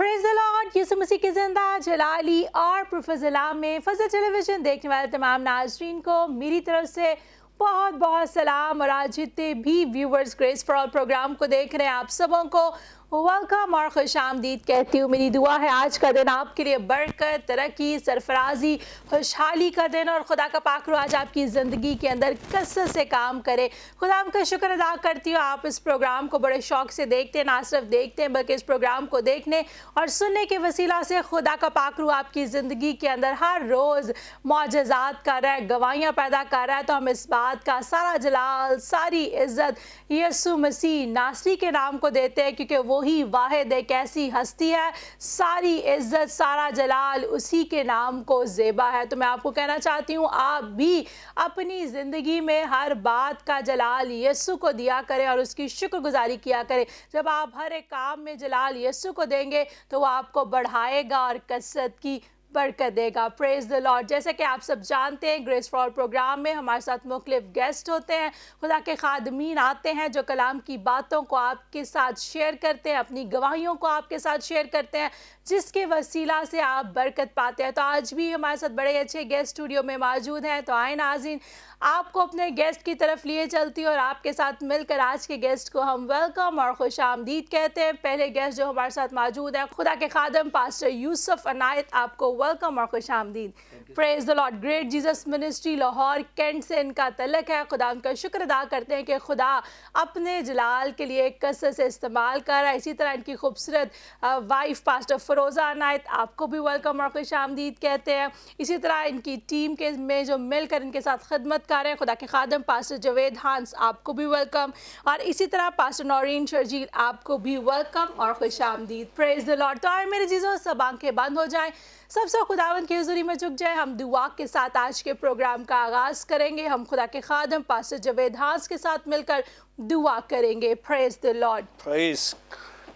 Praise the Lord. Yeshu Masih की ज़िंदा जलाली और प्रोफेज़ला में फजल टेलीविज़न देखने वाले तमाम नाज़रीन को मेरी तरफ से बहुत बहुत सलाम। और आज जितने भी viewers grace for all programme को देख रहे हैं आप सबों को वेलकम और खुशामदीद कहती हूँ। मेरी दुआ है आज का दिन आपके लिए बरकत, तरक्की, सरफराजी, खुशहाली का दिन और खुदा का पाक रूह आज आपकी ज़िंदगी के अंदर कसरत से काम करे। खुदा का शुक्र अदा करती हूँ आप इस प्रोग्राम को बड़े शौक से देखते हैं, ना सिर्फ देखते हैं बल्कि इस प्रोग्राम को देखने और सुनने के वसीला से खुदा का पाक रूह आपकी ज़िंदगी के अंदर हर रोज़ मौजज़ात कर रहा है, गवाहियाँ पैदा कर रहा है। तो हम इस बात का सारा जलाल, सारी इज़्ज़त यीशु मसीह नासरी के नाम को देते हैं, क्योंकि वही वाहिद एक ऐसी हस्ती है, सारी इज्जत सारा जलाल उसी के नाम को ज़ेबा है। तो मैं आपको कहना चाहती हूँ आप भी अपनी ज़िंदगी में हर बात का जलाल यीशु को दिया करें और उसकी शुक्रगुजारी किया करें। जब आप हर एक काम में जलाल यीशु को देंगे तो वो आपको बढ़ाएगा और कसरत की बरकत देगा। Praise the Lord. जैसे कि आप सब जानते हैं ग्रेस फॉर ऑल प्रोग्राम में हमारे साथ मुख्तलिफ गेस्ट होते हैं, खुदा के खादमीन आते हैं जो कलाम की बातों को आपके साथ शेयर करते हैं, अपनी गवाहियों को आपके साथ शेयर करते हैं, जिसके वसीला से आप बरकत पाते हैं। तो आज भी हमारे साथ बड़े अच्छे गेस्ट स्टूडियो में मौजूद हैं। तो आए नाज़रीन, आपको अपने गेस्ट की तरफ लिए चलती और आपके साथ मिलकर आज के गेस्ट को हम वेलकम और खुशामदीद कहते हैं। पहले गेस्ट जो हमारे साथ मौजूद है खुदा के खादम पास्टर यूसुफ अनायत, आपको वेलकम और खुशामदीद। Praise the Lord. Great Jesus ministry Lahore cantt से इनका तलक है। खुदा उनका शुक्र अदा करते हैं कि खुदा अपने जलाल के लिए कसरत से इस्तेमाल कर रहा है। इसी तरह इनकी खूबसूरत वाइफ पास्टर फरोज़ा अनायत, आपको भी वेलकम और खुशामदीद कहते हैं। इसी तरह इनकी टीम के में जो मिलकर इनके साथ खिदमत कर रहे हैं खुदा के खादम पास्टर जवेद हांस, आपको भी वेलकम। और इसी तरह पास्टर नौरीन शर्जील, आपको भी वेलकम और खुशामदीद। Praise the Lord. तो आए मेरे जीजों, सब आंखें बंद हो जाएं, सबसे खुदावंद की हुज़ूरी में झुक जाए। हम दुआ के साथ आज के प्रोग्राम का आगाज़ करेंगे। हम खुदा के खादम पास्टर जवेद हांस के साथ मिलकर दुआ करेंगे। Praise the lord. Praise,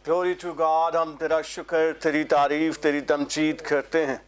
glory to God. हम तेरा शुक्र, तेरी तारीफ, तेरी तमजीद करते हैं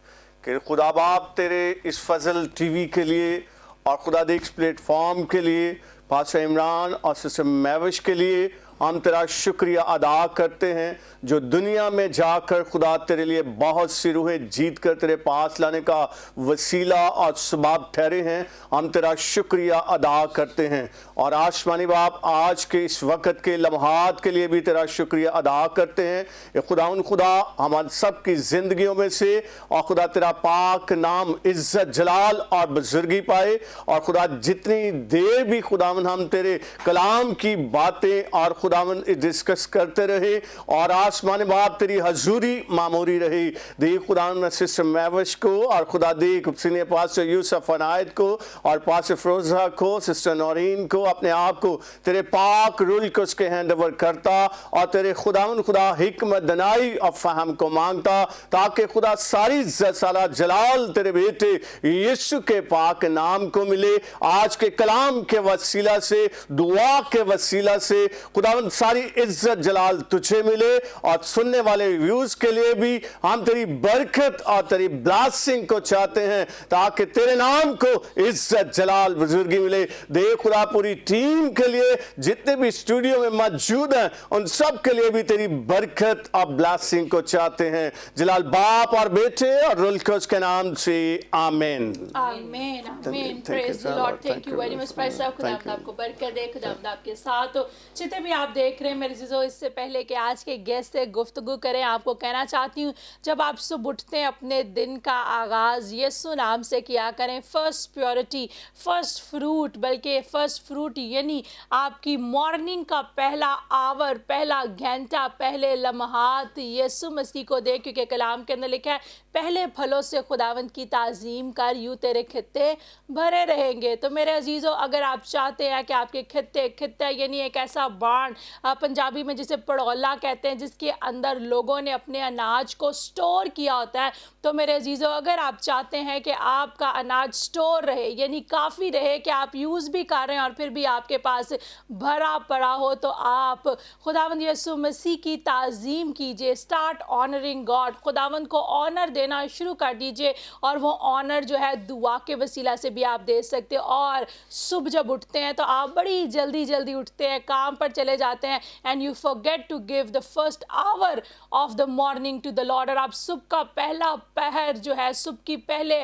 कि खुदा बाप तेरे इस फजल टीवी के लिए और खुदा दे इस प्लेटफॉर्म के लिए, पास्टर इमरान और सिस्टर महविश के लिए हम तेरा शुक्रिया अदा करते हैं, जो दुनिया में जाकर खुदा तेरे लिए बहुत सी रूहें जीत कर तेरे पास लाने का वसीला और सबब ठहरे हैं। हम तेरा शुक्रिया अदा करते हैं और आसमानी बाप आज के इस वक्त के लम्हात के लिए भी तेरा शुक्रिया अदा करते हैं। ये खुदा हमारे सब की ज़िंदगियों में से और खुदा तेरा पाक नाम इज़्ज़त जलाल और बुजुर्गी पाए। और खुदा जितनी देर भी खुदावन हम तेरे कलाम की बातें और खुदावन डिस्कस करते रहे और आसमान बाप तेरी हजूरी मामूरी रही। दे खुदावन सिस्टर महविश को और खुदा दे सीनियर पास्टर यूसुफ अनायत को और पास्टर फरोज़ा को, सिस्टर नौरीन को, अपने आप को तेरे पाक रूल को उसके हैंड ओवर करता और तेरे खुदा हिकमत दनाई और फहम को मांगता, ताकि खुदा सारी इज्जत सारा जलाल तेरे बेटे यीशु के पाक नाम को मिले। आज के कलाम के वसीला से, दुआ के वसीला से खुदावंद सारी इज्जत जलाल तुझे मिले और सुनने वाले व्यूज के लिए भी हम तेरी बरकत और तेरी ब्लेसिंग को चाहते हैं, ताकि तेरे नाम को इज्जत जलाल बुजुर्गी मिले। दे खुदा पूरी टीम के लिए, जितने भी स्टूडियो में मौजूद हैं उन सब के लिए भी तेरी बरकत और ब्लेसिंग को चाहते हैं। जलाल बाप और बेटे और रूल को उसके नाम से आमीन। आमीन आमीन। Praise the Lord. Thank you very much भाई साहब। खुदा आपको बरकत दे, खुदा आपके साथ हो। जितने भी आप देख रहे हैं मेरे जीजो, इससे पहले कि आज के गेस्ट से गुफ्तगू करें, आपको कहना चाहती हूँ जब आप सुबह उठते हैं अपने दिन का आगाज़ यीशु नाम से किया करें। फर्स्ट प्योरिटी, फर्स्ट फ्रूट, बल्कि फर्स्ट फ्रूट यानी आपकी मॉर्निंग का पहला आवर, पहला घंटा, पहले लम्हात यीशु मसीह को दे, क्योंकि कलाम के अंदर लिखा है पहले फलों से खुदावंद की ताज़ीम कर, यूँ तेरे खित्ते भरे रहेंगे। तो मेरे अजीज़ों, अगर आप चाहते हैं कि आपके खित्ते यानी एक ऐसा बाण, पंजाबी में जिसे पड़ौला कहते हैं, जिसके अंदर लोगों ने अपने अनाज को स्टोर किया होता है, तो मेरे अजीज़ों अगर आप चाहते हैं कि आपका अनाज स्टोर रहे यानी काफ़ी रहे, कि आप यूज़ भी कर रहे हैं और फिर भी आपके पास भरा पड़ा हो, तो आप खुदावंद यीशु मसीह की ताज़ीम कीजिए। Start honouring God. खुदावंद को ऑनर देना शुरू कर दीजिए और वो ऑनर जो है दुआ के वसीला से भी आप दे सकते हो। और सुबह जब उठते हैं तो आप बड़ी जल्दी उठते हैं, काम पर चले جاتے ہیں and you forget to give the first hour of the morning to the Lord, اور آپ صبح کا پہلا پہر جو ہے صبح کی پہلے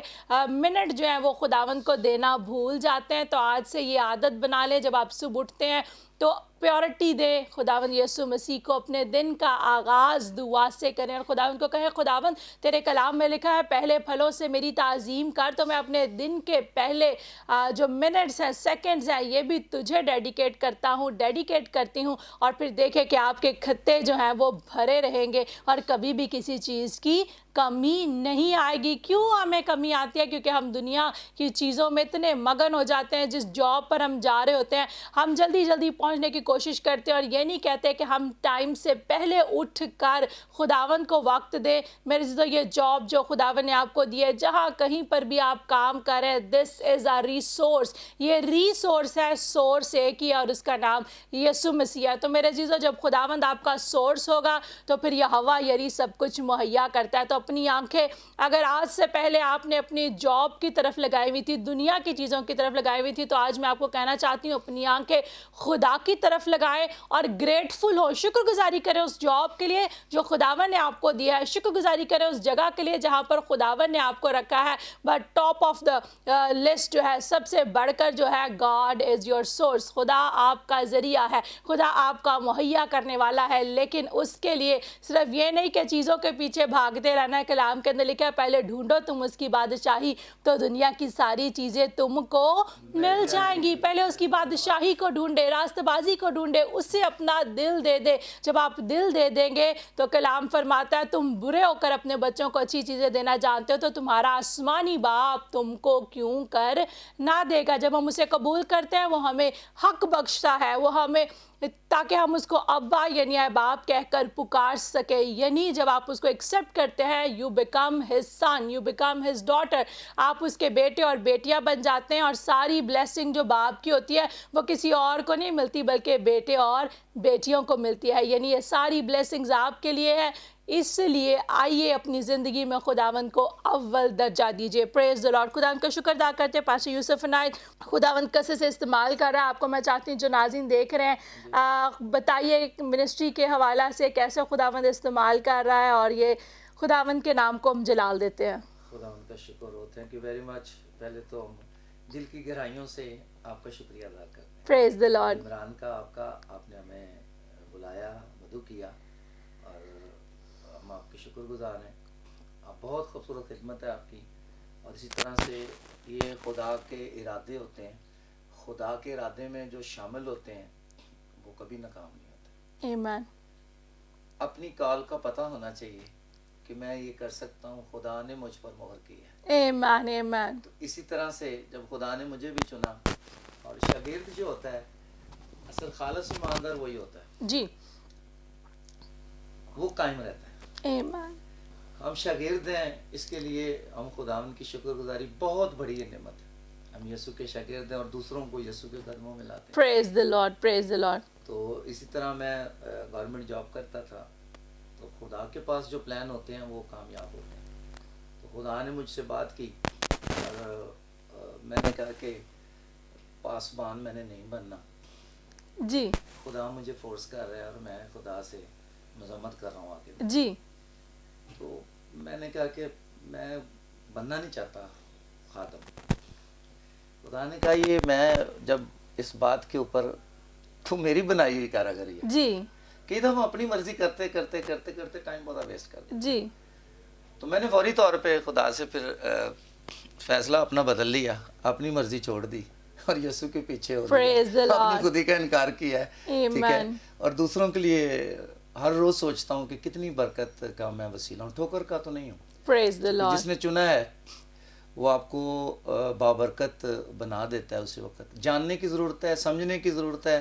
منٹ جو ہیں وہ خداوند کو دینا بھول جاتے ہیں. تو آج سے یہ عادت بنا لیں جب آپ صبح اٹھتے ہیں تو پیورٹی دیں خداوند یسوع مسیح کو, اپنے دن کا آغاز دعا سے کریں اور خداوند کو کہیں خداوند تیرے کلام میں لکھا ہے پہلے پھلوں سے میری تعظیم کر, تو میں اپنے دن کے پہلے جو منٹس ہیں سیکنڈز ہیں یہ بھی تجھے ڈیڈیکیٹ کرتی ہوں, اور پھر دیکھیں کہ آپ کے کھتے جو ہیں وہ بھرے رہیں گے اور کبھی بھی کسی چیز کی کمی نہیں آئے گی. کیوں ہمیں کمی آتی ہے؟ کیونکہ ہم دنیا کی چیزوں میں اتنے مگن ہو جاتے ہیں. جس جاب پر ہم جا رہے ہوتے ہیں ہم جلدی جلدی پہنچنے کی کوشش کرتے ہیں اور یہ نہیں کہتے کہ ہم ٹائم سے پہلے اٹھ کر خداوند کو وقت دیں. میرے عزیزو, یہ جاب جو خداوند نے آپ کو دی ہے, جہاں کہیں پر بھی آپ کام کریں, دس از اے ریسورس, یہ ریسورس ہے, سورس ایک ہی ہے اور اس کا نام یسوع مسیح ہے. تو میرے عزیزو, جب خداوند آپ کا سورس ہوگا تو پھر یہ ہوا یری سب کچھ مہیا کرتا ہے. تو اپنی آنکھیں اگر آج سے پہلے آپ نے اپنی جاب کی طرف لگائی ہوئی تھی, دنیا کی چیزوں کی طرف لگائی ہوئی تھی, تو آج میں آپ کو کہنا چاہتی ہوں اپنی آنکھیں خدا کی طرف لگائیں اور گریٹفل ہو, شکر گزاری کریں اس جاب کے لیے جو خداوند نے آپ کو دیا ہے, شکر گزاری کریں اس جگہ کے لیے جہاں پر خداوند نے آپ کو رکھا ہے. But top of the list جو ہے, سب سے بڑھ کر جو ہے, گاڈ از یور سورس, خدا آپ کا ذریعہ ہے, خدا آپ کا مہیا کرنے والا ہے. لیکن اس کے لیے صرف یہ نہیں کہ چیزوں کے پیچھے بھاگتے رہنا ہے. کلام کے اندر لکھا ہے پہلے ڈھونڈو تم اس کی بادشاہی تو دنیا کی ساری چیزیں تم کو مل جائیں گی. پہلے اس کی بادشاہی کو ڈھونڈے, راست بازی کو ڈھونڈے, اسے اپنا دل دے دے. جب آپ دل دے دیں گے تو کلام فرماتا ہے تم برے ہو کر اپنے بچوں کو اچھی چیزیں دینا جانتے ہو تو تمہارا آسمانی باپ تم کو کیوں کر نہ دے گا. جب ہم اسے قبول کرتے ہیں وہ ہمیں حق بخشتا ہے, وہ ہمیں تاکہ ہم اس کو ابا یعنی اے باپ کہہ کر پکار سکے. یعنی جب آپ اس کو ایکسیپٹ کرتے ہیں, you become his son, you become his daughter, آپ اس کے بیٹے اور بیٹیاں بن جاتے ہیں. اور ساری بلیسنگ جو باپ کی ہوتی ہے وہ کسی اور کو نہیں ملتی بلکہ بیٹے اور بیٹیوں کو ملتی ہے. یعنی یہ ساری بلیسنگز آپ کے لیے ہے. اس لیے آئیے اپنی زندگی میں خداوند کو اول درجہ دیجئے. پریز دی لارڈ. خداوند کا شکر ادا کرتے ہیں پاسٹر یوسف عنایت, خداوند کیسے سے استعمال کر رہا ہے آپ کو. میں چاہتی ہوں جو ناظرین دیکھ رہے ہیں بتائیے منسٹری کے حوالہ سے کیسے خداوند استعمال کر رہا ہے, اور یہ خداوند کے نام کو ہم جلال دیتے ہیں. خداوند کا شکر ہو, تھینک یو ویری مچ. پہلے تو ہم دل کی گہرائیوں سے آپ کا شکریہ ادا کرتے ہیں. پریز دی لارڈ. عمران کا آپ نے ہمیں بلایا, مدعو کیا, اور ہم آپ کے شکر گزار ہیں. آپ بہت خوبصورت خدمت ہے آپ کی, اور اسی طرح سے یہ خدا کے ارادے ہوتے ہیں, خدا کے ارادے میں جو شامل ہوتے ہیں وہ کبھی ناکام نہیں ہوتے. ایمین. اپنی کال کا پتہ ہونا چاہیے کہ میں یہ کر سکتا ہوں, خدا نے مجھ پر مہر کی ہے. Amen amen. تو اسی طرح سے جب خدا نے مجھے بھی چنا, اور شاگرد جو ہوتا ہے اصل خالص ایماندار وہی ہوتا ہے جی, وہ قائم رہتا ہے. ایمین. ہم شاگرد ہیں, اس کے لیے ہم خداوند کی شکر گزاری, بہت بڑی نعمت ہے. ہم یسوع کے شاگرد ہیں اور دوسروں کو یسوع کے قدموں میں لاتے ہیں. پریز دی لارڈ. پریز دی لارڈ. تو اسی طرح میں گورنمنٹ جاب کرتا تھا, تو خدا کے پاس جو پلان ہوتے ہیں وہ کامیاب ہوتے ہیں. تو خدا نے مجھ سے بات کی اور میں نے کہا کہ پاسبان میں نے نہیں بننا. جی. خدا مجھے فورس کر رہا ہے اور میں خدا سے مذمت کر رہا ہوں آگے. جی. تو میں نے کہا کہ میں بننا نہیں چاہتا خادم. خدا نے کہا یہ میں جب اس بات کے اوپر تو میری بنائی ہوئی کاراگری ہے جی. کہ ہم اپنی مرضی کرتے کرتے کرتے کرتے ٹائم بہت ویسٹ کر دیں. جی. تو میں نے فوری طور پہ خدا سے پھر فیصلہ اپنا بدل لیا, اپنی مرضی چھوڑ دی اور یسوع کے پیچھے ہو گیا, اپنی خودی کا انکار کیا ہے. ٹھیک ہے, اور دوسروں کے لیے ہر روز سوچتا ہوں کہ کتنی برکت کا میں وسیلہ ہوں, ٹھوکر کا تو نہیں ہوں. پریز دی لارڈ. جس نے چنا ہے وہ آپ کو بابرکت بنا دیتا ہے. اسی وقت جاننے کی ضرورت ہے, سمجھنے کی ضرورت ہے,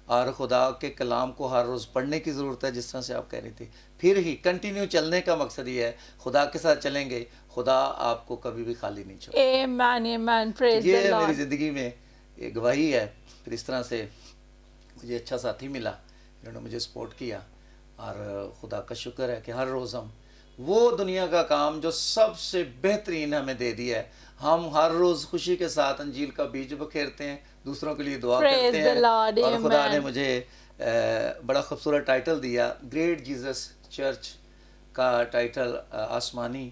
اور خدا کے کلام کو ہر روز پڑھنے کی ضرورت ہے. جس طرح سے آپ کہہ رہی تھی, پھر ہی کنٹینیو چلنے کا مقصد یہ ہے, خدا کے ساتھ چلیں گے, خدا آپ کو کبھی بھی خالی نہیں چھوڑے. Amen amen. پریز دی یہ لارڈ. میری زندگی میں ایک گواہی ہے. پھر اس طرح سے مجھے اچھا ساتھی ملا, انہوں نے مجھے سپورٹ کیا, اور خدا کا شکر ہے کہ ہر روز ہم وہ دنیا کا کام جو سب سے بہترین ہمیں دے دیا ہے, ہم ہر روز خوشی کے ساتھ انجیل کا بیج بکھیرتے ہیں, دوسروں کے لیے دعا کرتے ہیں, اور خدا نے مجھے بڑا خوبصورت ٹائٹل دیا، گریٹ جیزس چرچ کا ٹائٹل آسمانی،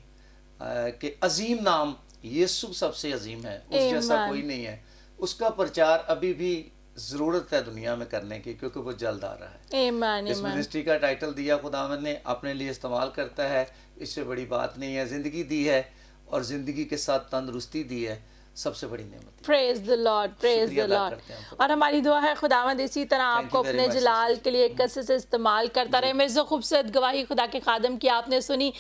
کہ عظیم نام یسوع سب سے عظیم ہے، اس جیسا کوئی نہیں ہے. اس کا پرچار ابھی بھی ضرورت ہے دنیا میں کرنے کی، کیونکہ وہ جلد آ رہا ہے. اس منسٹری کا ٹائٹل دیا خداوند نے، اپنے لیے استعمال کرتا ہے، اس سے بڑی بات نہیں ہے. زندگی دی ہے اور زندگی کے ساتھ تندرستی دی ہے، سب سے بڑی نعمت. پریز دی لارڈ، پریز دی لارڈ. اور ہماری دعا ہے خداوند اسی طرح آپ کو اپنے جلال کے لیے کثرت سے استعمال کرتا رہے. میرے سے خوبصورت گواہی خدا کے خادم کی آپ نے سنی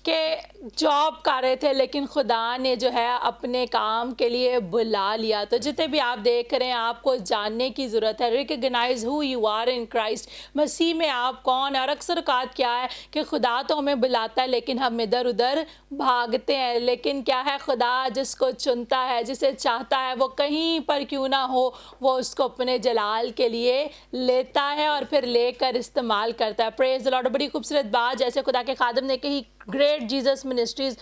کہ جاب کر رہے تھے لیکن خدا نے جو ہے اپنے کام کے لیے بلا لیا. تو جتنے بھی آپ دیکھ رہے ہیں آپ کو جاننے کی ضرورت ہے. Recognise who you are in Christ, مسیح میں آپ کون ہیں. اور اکثر اوقات کیا ہے کہ خدا تو ہمیں بلاتا ہے لیکن ہم ادھر ادھر بھاگتے ہیں. لیکن کیا ہے، خدا جس کو چنتا ہے، جسے چاہتا ہے، وہ کہیں پر کیوں نہ ہو، وہ اس کو اپنے جلال کے لیے لیتا ہے اور پھر لے کر استعمال کرتا ہے. پریز دی لارڈ. بڑی خوبصورت بات جیسے خدا کے خادم نے کہی، گریٹ جیزس منسٹریز،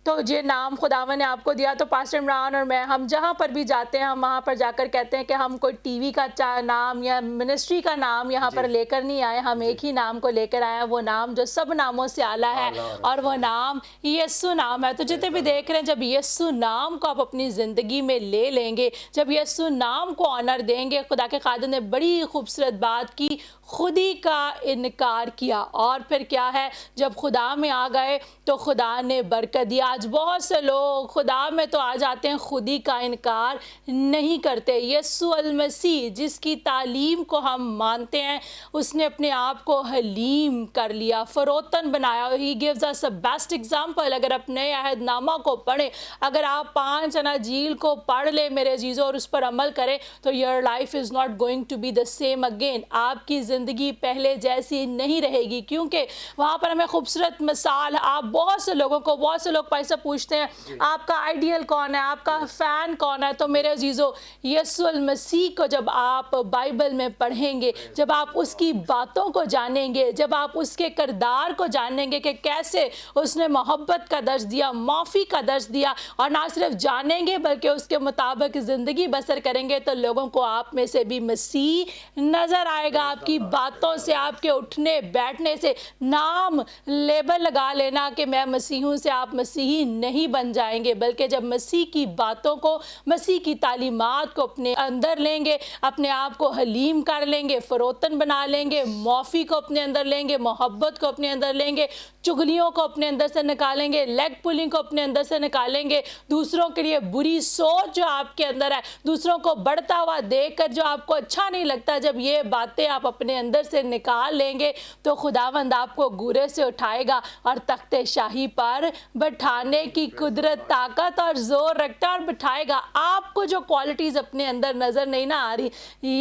تو یہ نام خداوند نے آپ کو دیا. تو پاسٹر عمران اور میں، ہم جہاں پر بھی جاتے ہیں ہم وہاں پر جا کر کہتے ہیں کہ ہم کوئی ٹی وی کا نام یا منسٹری کا نام یہاں پر لے کر نہیں آئے، ہم ایک ہی نام کو لے کر آئے ہیں، وہ نام جو سب ناموں سے اعلیٰ ہے، اور وہ نام یسوع نام ہے. تو جتنے بھی دیکھ رہے ہیں، جب یسوع نام کو آپ اپنی زندگی میں لے لیں گے، جب یسوع نام کو آنر دیں گے، خدا کے خادم نے بڑی خوبصورت بات کی، خودی کا انکار کیا. اور پھر کیا ہے، جب خدا میں آ گئے تو خدا نے برکت دیا. آج بہت سے لوگ خدا میں تو آ جاتے ہیں، خودی کا انکار نہیں کرتے. یسوع المسیح جس کی تعلیم کو ہم مانتے ہیں، اس نے اپنے آپ کو حلیم کر لیا، فروتن بنایا. He gives us a best example. اگر آپ نئے عہد نامہ کو پڑھیں، اگر آپ 5 اناجیل کو پڑھ لیں میرے عزیزوں اور اس پر عمل کریں، تو your life is not going to be the same again. آپ کی زندگی پہلے جیسی نہیں رہے گی، کیونکہ وہاں پر ہمیں خوبصورت مثال. آپ بہت سے لوگ پیسہ پوچھتے ہیں آپ کا آئیڈیل کون ہے، آپ کا فین کون ہے. تو میرے عزیزو، یسوع المسیح کو جب آپ بائبل میں پڑھیں گے، جب آپ اس کی باتوں کو جانیں گے، جب آپ اس کے کردار کو جانیں گے کہ کیسے اس نے محبت کا درس دیا، معافی کا درس دیا، اور نہ صرف جانیں گے بلکہ اس کے مطابق زندگی بسر کریں گے، تو لوگوں کو آپ میں سے بھی مسیح نظر آئے گا. آپ کی باتوں سے، آپ کے اٹھنے بیٹھنے سے. نام لیبل لگا لینا کہ میں مسیح ہوں سے آپ مسیحی نہیں بن جائیں گے، بلکہ جب مسیح کی باتوں کو، مسیح کی تعلیمات کو اپنے اندر لیں گے، اپنے آپ کو حلیم کر لیں گے، فروتن بنا لیں گے، معافی کو اپنے اندر لیں گے، محبت کو اپنے اندر لیں گے، چگلیوں کو اپنے اندر سے نکالیں گے، لیگ پولنگ کو اپنے اندر سے نکالیں گے، دوسروں کے لیے بری سوچ جو آپ کے اندر ہے، دوسروں کو بڑھتا ہوا دیکھ کر جو آپ کو اچھا نہیں لگتا، جب یہ باتیں آپ اپنے اندر سے نکال لیں گے تو خداوند آپ کو گورے سے اٹھائے گا اور تخت شاہی پر بٹھانے کی قدرت، طاقت اور زور رکھتا ہے اور بٹھائے گا. آپ کو جو کوالٹیز اپنے اندر نظر نہیں نہ آ رہی،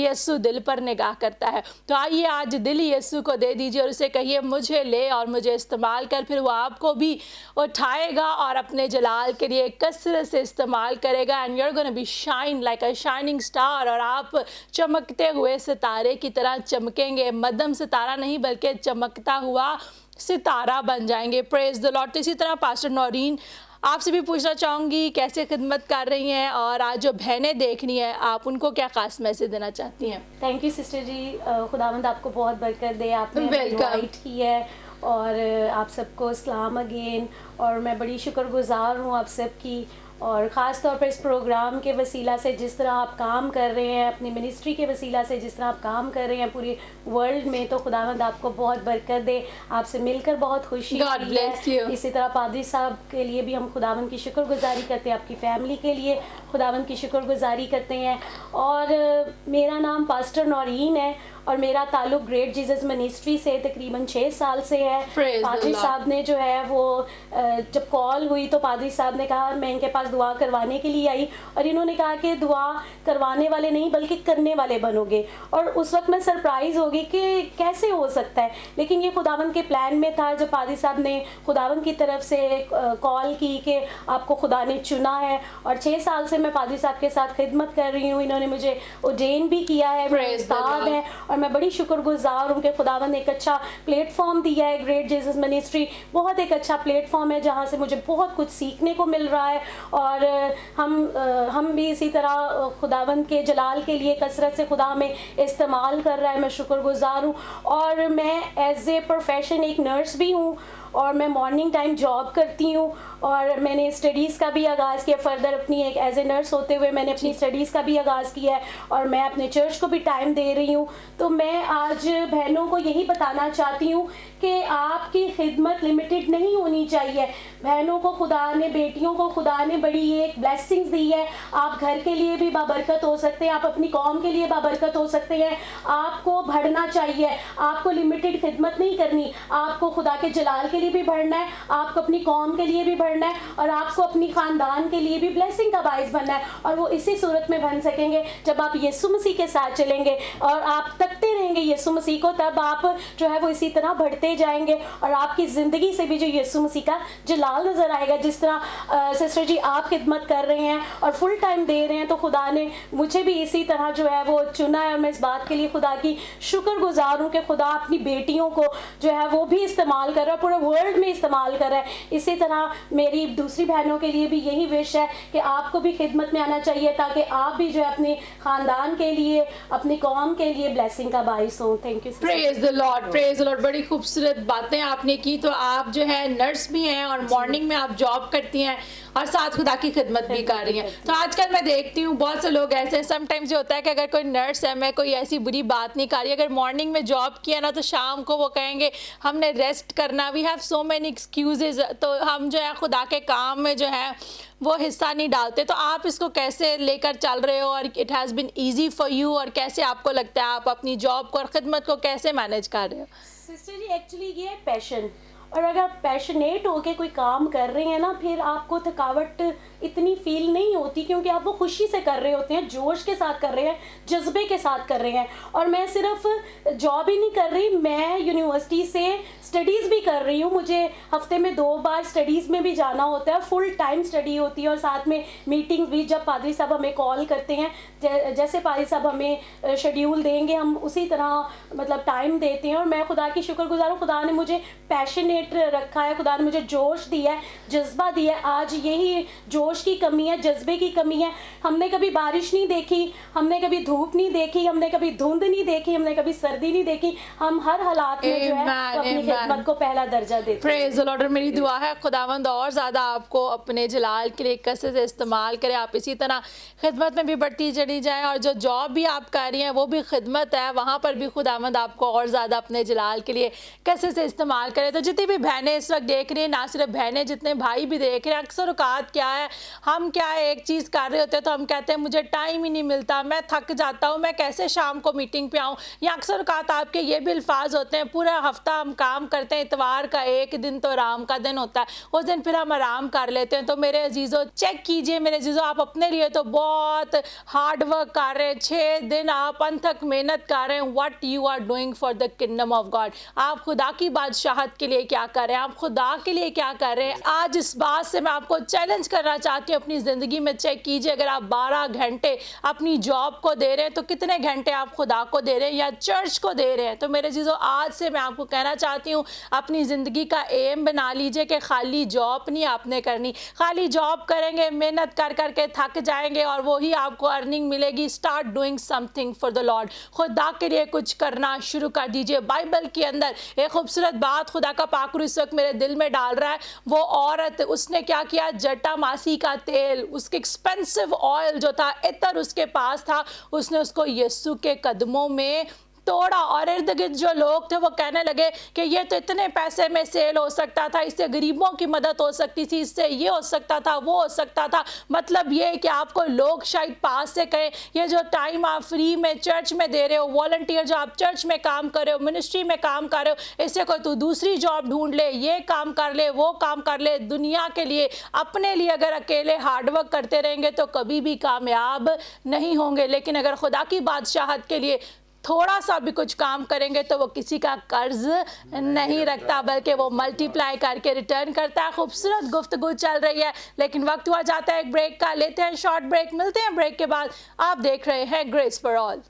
یسوع دل پر نگاہ کرتا ہے. تو آئیے آج دل یسوع کو دے دیجیے اور اسے کہیے مجھے لے اور مجھے استعمال کر. پھر وہ آپ کو بھی اٹھائے گا اور اپنے جلال کے لیے کثرت سے استعمال کرے گا. And you are gonna be shine like a shining star. اور آپ چمکتے ہوئے ستارے کی طرح چمکیں گے، مدھم ستارہ نہیں بلکہ چمکتا ہوا ستارہ بن جائیں گے. پریز دی لارڈ. تو اسی طرح پاسٹر نورین، آپ سے بھی پوچھنا چاہوں گی کیسے خدمت کر رہی ہیں، اور آج جو بہنیں دیکھنی ہیں آپ ان کو کیا خاص میسج دینا چاہتی ہیں؟ تھینک یو سسٹر جی، خداوند آپ کو بہت برکت دے. آپ نے انوائٹ کی ہے اور آپ سب کو اسلام اگین. اور میں بڑی شکر گزار ہوں آپ سب کی، اور خاص طور پر اس پروگرام کے وسیلہ سے جس طرح آپ کام کر رہے ہیں، اپنی منسٹری کے وسیلہ سے جس طرح آپ کام کر رہے ہیں پوری ورلڈ میں. تو خداوند آپ کو بہت برکت دے. آپ سے مل کر بہت خوشی ہوئی ہے. اسی طرح پادری صاحب کے لیے بھی ہم خداوند کی شکر گزاری کرتے ہیں، آپ کی فیملی کے لیے خداوند کی شکر گزاری کرتے ہیں. اور میرا نام پاسٹر نورین ہے اور میرا تعلق گریٹ جیزس منسٹری سے تقریباً 6 سال سے ہے. پادری صاحب نے جو ہے وہ جب کال ہوئی تو پادری صاحب نے کہا، میں ان کے پاس دعا کروانے کے لیے آئی، اور انہوں نے کہا کہ دعا کروانے والے نہیں بلکہ کرنے والے بنو گے. اور اس وقت میں سرپرائز ہو گئی کہ کیسے ہو سکتا ہے، لیکن یہ خداوند کے پلان میں تھا. جب پادری صاحب نے خداوند کی طرف سے کال کی کہ آپ کو خدا نے چنا ہے، اور 6 سال سے میں پادری صاحب کے ساتھ خدمت کر رہی ہوں. انہوں نے مجھے اوڈین بھی کیا ہے، میرے استاد ہیں، اور मैं बड़ी शुक्रगुजार हूँ कि खुदावंद ने एक अच्छा प्लेटफॉर्म दिया है। ग्रेट जीसस मिनिस्ट्री बहुत एक अच्छा प्लेटफॉर्म है जहाँ से मुझे बहुत कुछ सीखने को मिल रहा है, और हम भी इसी तरह खुदावंद के जलाल के लिए कसरत से खुदा में इस्तेमाल कर रहा है। मैं शुक्रगुजार हूँ। और मैं एज ए प्रोफेशन एक नर्स भी हूँ, और मैं मॉर्निंग टाइम जॉब करती हूँ, और मैंने स्टडीज़ का भी आगाज़ किया। फर्दर अपनी एक एज ए नर्स होते हुए मैंने अपनी स्टडीज़ का भी आगाज़ किया है, और मैं अपने चर्च को भी टाइम दे रही हूँ। तो मैं आज बहनों को यही बताना चाहती हूँ कि आपकी खिदमत लिमिटेड नहीं होनी चाहिए। बहनों को खुदा ने, बेटियों को खुदा ने बड़ी एक ब्लेसिंग्स दी है। आप घर के लिए भी बाबरकत हो सकते हैं, आप अपनी कौम के लिए बाबरकत हो सकते हैं। आपको बढ़ना चाहिए, आपको लिमिटेड खिदमत नहीं करनी, आपको खुदा के जलाल के लिए भी बढ़ना है, आपको अपनी कौम के लिए भी बढ़ना है, और आपको अपनी ख़ानदान के लिए भी ब्लेसिंग का बाइस बनना है। और वो इसी सूरत में बन सकेंगे जब आप यीशु मसीह के साथ चलेंगे और आप तकते रहेंगे यीशु मसीह को, तब आप जो है वो इसी तरह बढ़ते जाएंगे, और आपकी ज़िंदगी से भी जो यीशु मसीह का जलाल नज़र आएगा। जिस तरह सिस्टर जी आप खिदमत कर रहे हैं और फुल टाइम दे रहे हैं, तो खुदा ने मुझे भी इसी तरह जो है वो चुना है, और मैं इस बात के लिए खुदा की शुक्रगुजार हूँ कि खुदा अपनी बेटियों को जो है वो भी इस्तेमाल कर रहा है, पूरे वर्ल्ड में इस्तेमाल कर रहा है। इसी तरह मेरी दूसरी बहनों के लिए भी यही विश है कि आपको भी खिदमत में आना चाहिए, ताकि आप भी जो है अपने ख़ानदान के लिए, अपनी कौम के लिए ब्लेसिंग का बाइस हो। Thank you. Praise the Lord, praise the Lord. बड़ी खूबसूरत बातें आपने की। तो आप जो है नर्स भी हैं और मॉर्निंग में आप जॉब करती हैं और साथ खुदा की खिदमत भी कर रही हैं। तो आजकल मैं देखती हूँ बहुत से लोग ऐसे, समटाइम्स ये होता है कि अगर कोई नर्स है, मैं कोई ऐसी बुरी बात नहीं कर रही, अगर मॉर्निंग में जॉब किया ना तो शाम को वो कहेंगे हमने रेस्ट करना, we have so many excuses, तो हम जो है खुदा के काम में जो है वो हिस्सा नहीं डालते। तो आप इसको कैसे लेकर चल रहे हो, और it has been easy for you, और कैसे आपको लगता है आप अपनी जॉब को और खिदमत को कैसे मैनेज कर रहे हो? सिस्टर जी एक्चुअली ये है पैशन, और अगर आप पैशनेट होके कोई काम कर रहे हैं ना, फिर आपको थकावट इतनी फील नहीं होती, क्योंकि आप वो खुशी से कर रहे होते हैं, जोश के साथ कर रहे हैं, जज्बे के साथ कर रहे हैं। और मैं सिर्फ जॉब ही नहीं कर रही, मैं यूनिवर्सिटी से स्टडीज़ भी कर रही हूँ। मुझे हफ्ते में 2 बार स्टडीज़ में भी जाना होता है, फुल टाइम स्टडी होती है, और साथ में मीटिंग्स भी। जब पादरी साहब हमें कॉल करते हैं, जैसे पादरी साहब हमें शेड्यूल देंगे, हम उसी तरह मतलब टाइम देते हैं। और मैं खुदा की शुक्रगुजार हूँ, खुदा ने मुझे पैशनेट रखा है, खुदा ने मुझे जोश दिया है, जज्बा दिया है। आज यही जोश की कमी है, जज्बे की कमी है। हमने कभी बारिश नहीं देखी, हमने कभी धूप नहीं देखी, हमने कभी धुंध नहीं देखी, हमने कभी सर्दी नहीं देखी। हम हर हालात में जो है अपनी खिदमत को पहला दर्जा देते हैं। Praise the Lord. मेरी दुआ है खुदावंद और ज़्यादा आपको अपने जलाल के लिए कसरत से इस्तेमाल करे, आप इसी तरह खिदमत में भी बढ़ती चली जाएं, और जो जॉब भी आप कर रही हैं वो भी खिदमत है, वहाँ पर भी खुदावंद आपको और ज़्यादा अपने जलाल के लिए कसरत से इस्तेमाल करे। तो जितनी भी बहनें इस वक्त देख रही हैं, ना सिर्फ बहनें, जितने भाई भी देख रहे हैं, अक्सर औकात क्या है, हम क्या है एक चीज़ कर रहे होते हैं तो हम कहते हैं मुझे टाइम ही नहीं मिलता, मैं थक जाता हूँ, मैं कैसे शाम को मीटिंग पे आऊँ। या अक्सर औकात आपके ये भी अल्फाज होते हैं, पूरा हफ्ता हम काम करते हैं, इतवार का एक दिन तो आराम का दिन होता है, उस दिन फिर हम आराम कर लेते हैं। तो मेरे अजीज़ों चेक कीजिए, मेरे अजीज़ों आप अपने लिए तो बहुत हार्ड वर्क कर रहे हैं, 6 दिन आप अनथक मेहनत कर रहे हैं। What you are doing for the kingdom of God, आप खुदा की बादशाहत के लिए क्या कर रहे हैं, आप खुदा के लिए क्या कर रहे हैं। आज इस बात से मैं आपको चैलेंज करना चाहती हूँ, अपनी ज़िंदगी में चेक कीजिए, अगर आप 12 घंटे अपनी जॉब को दे रहे हैं तो कितने घंटे आप खुदा को दे रहे हैं या चर्च को दे रहे हैं। तो मेरे चीज़ों आज से मैं आपको कहना चाहती हूँ, अपनी ज़िंदगी का एम बना लीजिए कि खाली जॉब नहीं आपने करनी। खाली जॉब करेंगे, मेहनत कर करके थक जाएंगे और वही आपको अर्निंग मिलेगी। Start doing something for the Lord, खुदा के लिए कुछ करना शुरू कर दीजिए। बाइबल के अंदर एक खूबसूरत बात खुदा का पाक इस वक्त मेरे दिल में डाल रहा है। वो औरत, उसने क्या किया, जटा मासी का तेल, उसके एक्सपेंसिव ऑयल जो था, इतर उसके पास था, उसने उसको यीशु के कदमों में तोड़ा। और इर्द गिर्द जो लोग थे वो कहने लगे कि ये तो इतने पैसे में सेल हो सकता था, इससे गरीबों की मदद हो सकती थी, इससे ये हो सकता था, वो हो सकता था। मतलब ये कि आपको लोग शायद पास से कहें ये जो टाइम आप फ्री में चर्च में दे रहे हो, वॉलंटियर जो आप चर्च में काम कर रहे हो, मिनिस्ट्री में काम कर रहे हो, इससे कोई तू दूसरी जॉब ढूंढ ले, ये काम कर ले, वो काम कर ले। दुनिया के लिए, अपने लिए अगर अकेले हार्डवर्क करते रहेंगे तो कभी भी कामयाब नहीं होंगे। लेकिन अगर खुदा की बादशाहत के लिए थोड़ा सा भी कुछ काम करेंगे तो वो किसी का कर्ज नहीं रखता, बल्कि वो मल्टीप्लाई करके रिटर्न करता है। खूबसूरत गुफ्तगू चल रही है, लेकिन वक्त हुआ जाता है एक ब्रेक का। लेते हैं शॉर्ट ब्रेक, मिलते हैं ब्रेक के बाद। आप देख रहे हैं grace for all.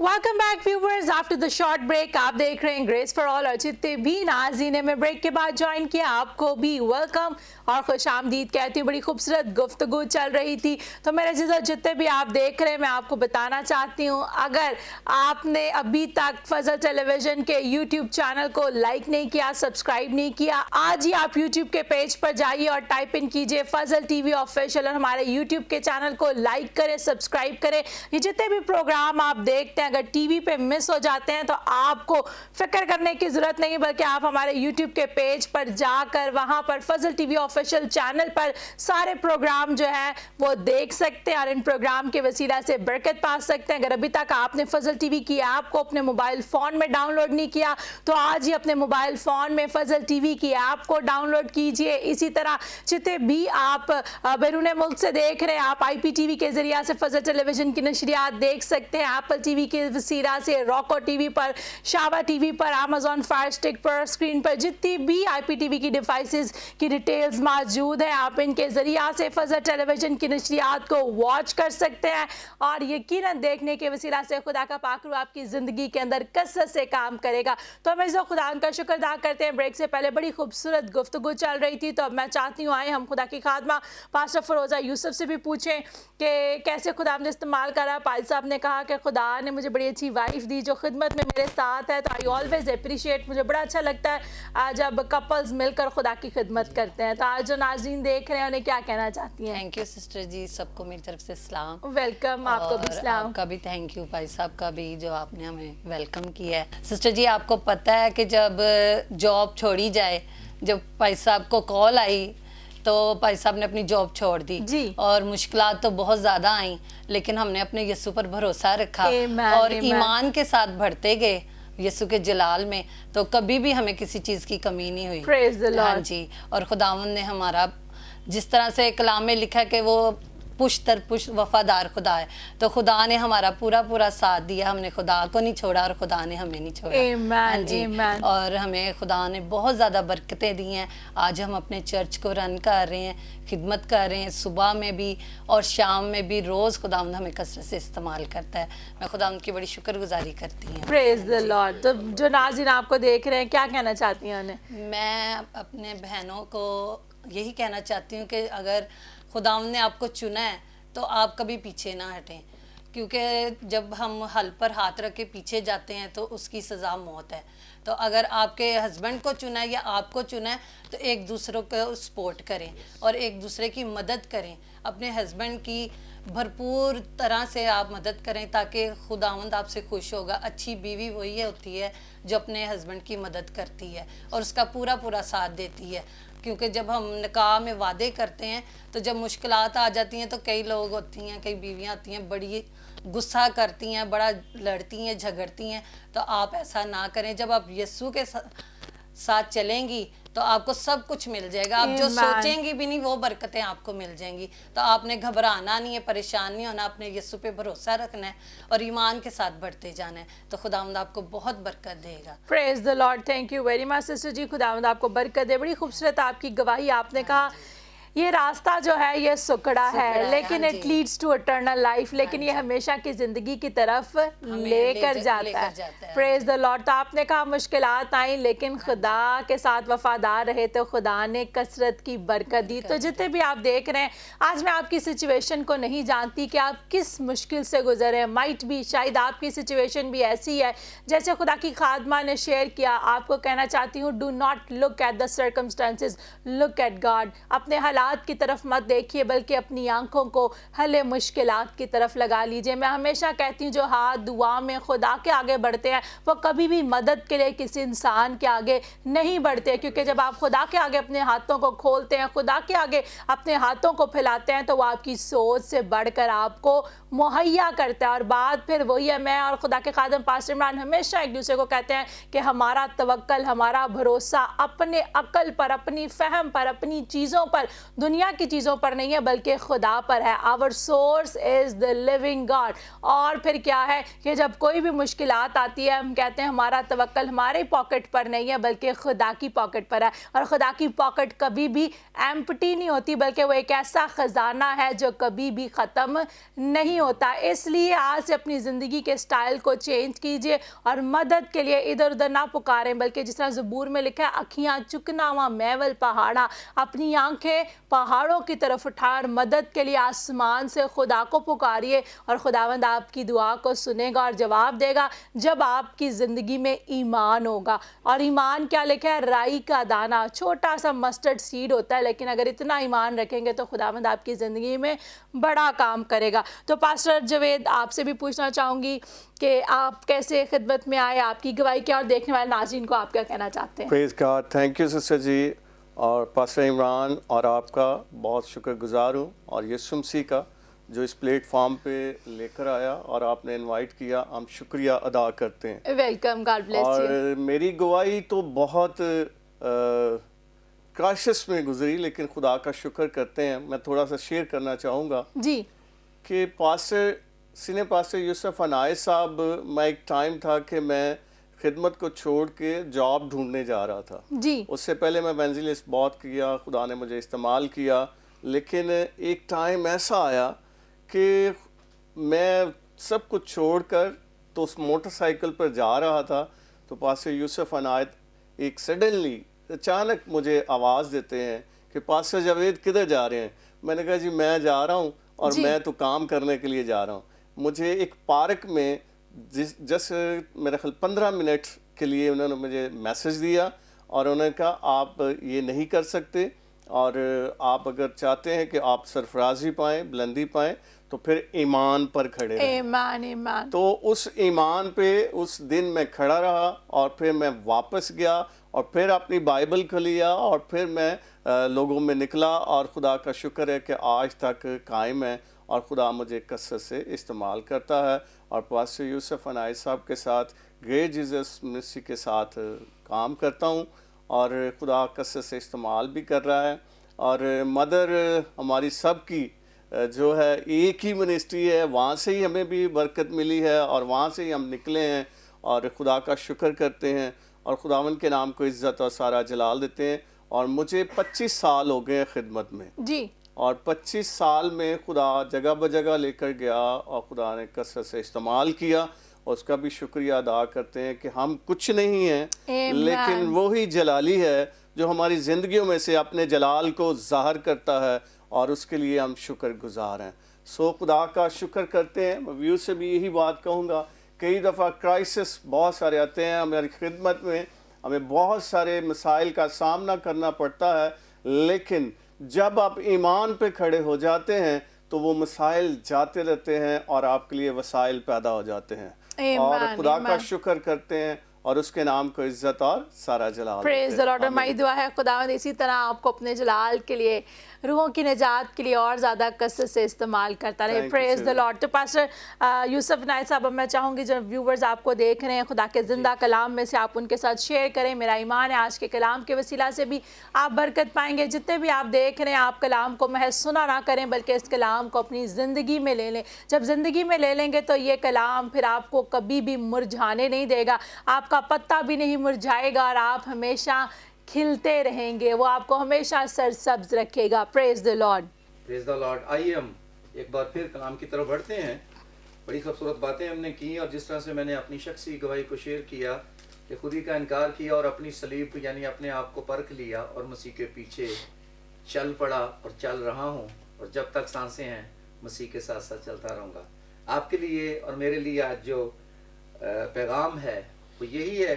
Welcome back viewers after the short break. आप देख रहे हैं ग्रेस फॉर ऑल और जितने भी नाज़रीन ने ब्रेक के बाद ज्वाइन किया आपको भी वेलकम और खुश आमदीद कहती हूँ। बड़ी खूबसूरत गुफ्तगू चल रही थी, तो मेरे जितने भी आप देख रहे हैं मैं आपको बताना चाहती हूँ, अगर आपने अभी तक फजल टेलीविजन के यूट्यूब चैनल को लाइक नहीं किया, सब्सक्राइब नहीं किया, आज ही आप यूट्यूब के पेज पर जाइए और टाइप इन कीजिए फजल टीवी ऑफिशियल और हमारे यूट्यूब के चैनल को लाइक करें, सब्सक्राइब करें। ये जितने भी प्रोग्राम आप देखते हैं अगर टीवी पे मिस हो जाते हैं तो आपको फिक्र करने की जरूरत नहीं, बल्कि आप हमारे यूट्यूब के पेज पर जाकर वहां पर फजल टीवी ऑफिशियल चैनल पर सारे प्रोग्राम जो है वो देख सकते हैं और इन प्रोग्राम के वसीला से बरकत पा सकते हैं। अगर अभी तक आपने फजल टीवी की ऐप को अपने मोबाइल फोन में डाउनलोड नहीं किया तो आज ही अपने मोबाइल फोन में फजल टीवी की ऐप को डाउनलोड कीजिए। इसी तरह जितने भी आप बैरून मुल्क से देख रहे हैं, आप IPTV के जरिए से फजल टेलीविजन की नशरियात देख सकते हैं, एप्पल टीवी के वसीला से, रॉको टीवी पर, शाबा टीवी पर, Amazon फायर स्टिक पर, स्क्रीन पर जितनी भी IPTV की डिवाइसेस की डिटेल्स मौजूद है, आप इनके जरिया से फजल टेलीविजन की नशरियात को वॉच कर सकते हैं और यकीनन देखने के वसीला से खुदा का पाकरू आपकी ज़िंदगी के अंदर कसरत से काम करेगा। तो हम इस खुदा का शुक्र अदा करते हैं। ब्रेक से पहले बड़ी खूबसूरत गुफ्तगू चल रही थी, तो अब मैं चाहती हूँ आए हम खुदा की खादमा पास्टर फरोज़ा यूसुफ से भी पूछें कि कैसे खुदा ने इस्तेमाल करा। पाल साहब ने कहा कि खुदा ने मुझे बड़ी अच्छी वाइफ दी जो खिदमत में मेरे साथ है, तो आई ऑलवेज अप्रिशिएट, मुझे बड़ा अच्छा लगता है जब कपल्स मिलकर खुदा की खिदमत करते हैं। तो आज जो नाज़रीन देख रहे हैं उन्हें क्या कहना चाहती हैं? थैंक यू सिस्टर जी, सबको मेरी तरफ से सलाम। वेलकम, आपको भी सलाम। आपका भी थैंक यू, भाई साहब का भी जो आपने हमें वेलकम किया है। सिस्टर जी आपको पता है कि जब जॉब छोड़ी जाए, जब भाई साहब को कॉल आई तो भाई साहब ने अपनी जॉब छोड़ दी जी। और मुश्किलात तो बहुत ज़्यादा आई, लेकिन हमने अपने यीशु पर भरोसा रखा और ईमान के साथ बढ़ते गए यीशु के जलाल में, तो कभी भी हमें किसी चीज़ की कमी नहीं हुई। Praise the Lord। हाँ जी, और खुदावंद ने हमारा जिस तरह से कलाम में लिखा कि वो पुश दर पुश वफादार खुदा है, तो खुदा ने हमारा पूरा साथ दिया। हमने खुदा को नहीं छोड़ा और खुदा ने हमें नहीं छोड़ा। हाँ जी, और हमें खुदा ने बहुत ज़्यादा बरकतें दी हैं। आज हम अपने चर्च को रन कर रहे हैं, खिदमत कर रहे हैं, सुबह में भी और शाम में भी, रोज़ खुदावंद हमें कसरत से इस्तेमाल करता है। मैं खुदावंद की बड़ी शुक्रगुजारी करती हूँ। Praise the Lord. तो जो नाज़रीन आपको देख रहे हैं क्या कहना चाहती हैं उन्हें? मैं अपने बहनों को यही कहना चाहती हूँ कि अगर खुदावंद ने आपको चुना है तो आप कभी पीछे ना हटें, क्योंकि जब हम हल पर हाथ रख के पीछे जाते हैं तो उसकी सज़ा मौत है। तो अगर आपके हस्बैंड को चुना है या आपको चुना है तो एक दूसरे को सपोर्ट करें और एक दूसरे की मदद करें। अपने हस्बैंड की भरपूर तरह से आप मदद करें ताकि खुदावंद आपसे खुश होगा। अच्छी बीवी वही होती है जो अपने हस्बैंड की मदद करती है और उसका पूरा साथ देती है, क्योंकि जब हम निकाह में वादे करते हैं तो जब मुश्किलात आ जाती हैं तो कई लोग होती हैं, कई बीवियां आती हैं, बड़ी गुस्सा करती हैं, बड़ा लड़ती हैं, झगड़ती हैं। तो आप ऐसा ना करें। जब आप यीशु के साथ चलेंगी तो आपको सब कुछ मिल जाएगा। आप जो सोचेंगी भी नहीं वो बरकतें आपको मिल जाएंगी। तो आपने घबराना नहीं है, परेशान नहीं होना, अपने यीशु पे भरोसा रखना है और ईमान के साथ बढ़ते जाना है, तो खुदावंद आपको बहुत बरकत देगा। Praise the Lord. Thank you very much sister ji, खुदावंद आपको बरकत दे। बड़ी खूबसूरत आपकी गवाही। आपने कहा ये रास्ता जो है ये सुकड़ा है लेकिन it leads to eternal life, लेकिन ये हमेशा की जिंदगी की तरफ लेकर जाता है। Praise the Lord. तो आपने कहा मुश्किलात आई लेकिन खुदा के साथ वफादार रहे तो खुदा ने कसरत की बरकत दी। तो जितने भी आप देख रहे हैं, आज मैं आपकी सिचुएशन को नहीं जानती कि आप किस मुश्किल से गुजरे हैं। माइट भी शायद आपकी सिचुएशन भी ऐसी है जैसे खुदा की खादमा ने शेयर किया। आपको कहना चाहती हूँ, do not look at the circumstances, look at God. अपने हालात की तरफ मत देखिए बल्कि अपनी आंखों को हले मुश्किलात की तरफ लगा लीजिए। मैं हमेशा कहती हूँ जो हाथ दुआ में खुदा के आगे बढ़ते हैं वो कभी भी मदद के लिए किसी इंसान के आगे नहीं बढ़ते, क्योंकि जब आप खुदा के आगे अपने हाथों को खोलते हैं, खुदा के आगे अपने हाथों को फैलाते हैं, तो वो आपकी सोच से बढ़कर आपको मुहैया करता है। और बात फिर वही है, मैं और खुदा के खादम पास्टर इमरान हमेशा एक दूसरे को कहते हैं कि हमारा तवक्कल, हमारा भरोसा अपने अकल पर, अपनी फहम पर, अपनी चीज़ों पर دنیا کی چیزوں پر نہیں ہے بلکہ خدا پر ہے. Our source is the living God. اور پھر کیا ہے کہ جب کوئی بھی مشکلات آتی ہے ہم کہتے ہیں ہمارا توکل ہمارے پاکٹ پر نہیں ہے بلکہ خدا کی پاکٹ پر ہے, اور خدا کی پاکٹ کبھی بھی ایمپٹی نہیں ہوتی بلکہ وہ ایک ایسا خزانہ ہے جو کبھی بھی ختم نہیں ہوتا. اس لیے آج سے اپنی زندگی کے سٹائل کو چینج کیجئے اور مدد کے لیے ادھر ادھر نہ پکاریں بلکہ جس طرح زبور میں لکھا ہے اکھیاں چکناواں میول پہاڑا, اپنی آنکھیں پہاڑوں کی طرف اٹھا اور مدد کے لیے آسمان سے خدا کو پکاریے اور خداوند آپ کی دعا کو سنے گا اور جواب دے گا جب آپ کی زندگی میں ایمان ہوگا. اور ایمان کیا لکھا ہے, رائی کا دانہ, چھوٹا سا مسٹرڈ سیڈ ہوتا ہے لیکن اگر اتنا ایمان رکھیں گے تو خداوند آپ کی زندگی میں بڑا کام کرے گا. تو پاسٹر جاوید آپ سے بھی پوچھنا چاہوں گی کہ آپ کیسے خدمت میں آئے, آپ کی گواہی کیا, اور دیکھنے والے ناظرین کو آپ کیا کہنا چاہتے ہیں؟ پریز گاڈ, تھینک یو سسٹر جی, اور پاسٹر عمران اور آپ کا بہت شکر گزار ہوں, اور یسوع مسیح کا جو اس پلیٹ فارم پہ لے کر آیا اور آپ نے انوائٹ کیا, ہم شکریہ ادا کرتے ہیں. Welcome, God bless you. اور میری گواہی تو بہت کرائسس میں گزری لیکن خدا کا شکر کرتے ہیں. میں تھوڑا سا شیئر کرنا چاہوں گا جی کہ سینئر پاسٹر یوسف انائے صاحب, میں ایک ٹائم تھا کہ میں خدمت کو چھوڑ کے جاب ڈھونڈنے جا رہا تھا. جی اس سے پہلے میں ایونجلسٹ بہت کیا, خدا نے مجھے استعمال کیا, لیکن ایک ٹائم ایسا آیا کہ میں سب کچھ چھوڑ کر تو اس موٹر سائیکل پر جا رہا تھا تو پاسٹر یوسف انائے ایک سڈنلی اچانک مجھے آواز دیتے ہیں کہ پاسٹر جاوید کدھر جا رہے ہیں؟ میں نے کہا جی میں جا رہا ہوں اور میں تو کام کرنے کے لیے جا رہا ہوں. مجھے ایک پارک میں میرا خیال 15 منٹ کے لیے انہوں نے مجھے میسج دیا اور انہوں نے کہا آپ یہ نہیں کر سکتے, اور آپ اگر چاہتے ہیں کہ آپ سرفرازی پائیں, بلندی پائیں, تو پھر ایمان پر کھڑے رہیں. ایمان ایمان. تو اس ایمان پہ اس دن میں کھڑا رہا اور پھر میں واپس گیا اور پھر اپنی بائبل کو لیا اور پھر میں لوگوں میں نکلا, اور خدا کا شکر ہے کہ آج تک قائم ہے اور خدا مجھے کثرت سے استعمال کرتا ہے. اور پاسٹر یوسف انائے صاحب کے ساتھ گریٹ جیزس منسٹری کے ساتھ کام کرتا ہوں اور خدا کثرت سے استعمال بھی کر رہا ہے. اور مدر ہماری سب کی جو ہے ایک ہی منسٹری ہے, وہاں سے ہی ہمیں بھی برکت ملی ہے اور وہاں سے ہی ہم نکلے ہیں اور خدا کا شکر کرتے ہیں اور خداوند کے نام کو عزت اور سارا جلال دیتے ہیں. اور مجھے 25 سال ہو گئے خدمت میں جی, اور 25 سال میں خدا جگہ بجگہ لے کر گیا اور خدا نے کثرت سے استعمال کیا, اور اس کا بھی شکریہ ادا کرتے ہیں کہ ہم کچھ نہیں ہیں لیکن وہی جلالی ہے جو ہماری زندگیوں میں سے اپنے جلال کو ظاہر کرتا ہے, اور اس کے لیے ہم شکر گزار ہیں. خدا کا شکر کرتے ہیں. میں ویو سے بھی یہی بات کہوں گا, کئی دفعہ کرائسس بہت سارے آتے ہیں ہماری خدمت میں, ہمیں بہت سارے مسائل کا سامنا کرنا پڑتا ہے, لیکن جب آپ ایمان پہ کھڑے ہو جاتے ہیں تو وہ مسائل جاتے رہتے ہیں اور آپ کے لیے وسائل پیدا ہو جاتے ہیں. اور خدا کا شکر کرتے ہیں اور اس کے نام کو عزت اور سارا جلال. پریز دی لارڈ. ہماری دعا ہے خداوند اسی طرح آپ کو اپنے جلال کے لیے, روحوں کی نجات کے لیے اور زیادہ کثرت سے استعمال کرتا رہے. پریز دی لارڈ. تو پاسٹر یوسف انائے صاحب, میں چاہوں گی جو ویورز آپ کو دیکھ رہے ہیں خدا کے زندہ کلام میں سے آپ ان کے ساتھ شیئر کریں. میرا ایمان ہے آج کے کلام کے وسیلہ سے بھی آپ برکت پائیں گے. جتنے بھی آپ دیکھ رہے ہیں آپ کلام کو محض سنا نہ کریں بلکہ اس کلام کو اپنی زندگی میں لے لیں. جب زندگی میں لے لیں گے تو یہ کلام پھر آپ کو کبھی بھی مرجھانے نہیں دے گا, آپ کا پتا بھی نہیں مرجھائے گا اور آپ ہمیشہ کھلتے رہیں گے, وہ آپ کو ہمیشہ سرسبز رکھے گا. پریز دی لارڈ. پریز دی لارڈ. آئیے ہم ایک بار پھر کلام کی طرف بڑھتے ہیں. بڑی خوبصورت باتیں ہم نے کی, اور جس طرح سے میں نے اپنی شخصی گواہی کو شیئر کیا کہ خودی کا انکار کیا اور اپنی صلیب یعنی اپنے آپ کو پرکھ لیا اور مسیح کے پیچھے چل پڑا اور چل رہا ہوں, اور جب تک سانسیں ہیں مسیح کے ساتھ ساتھ چلتا رہوں گا. آپ کے لیے اور میرے لیے آج جو پیغام ہے وہ یہی ہے,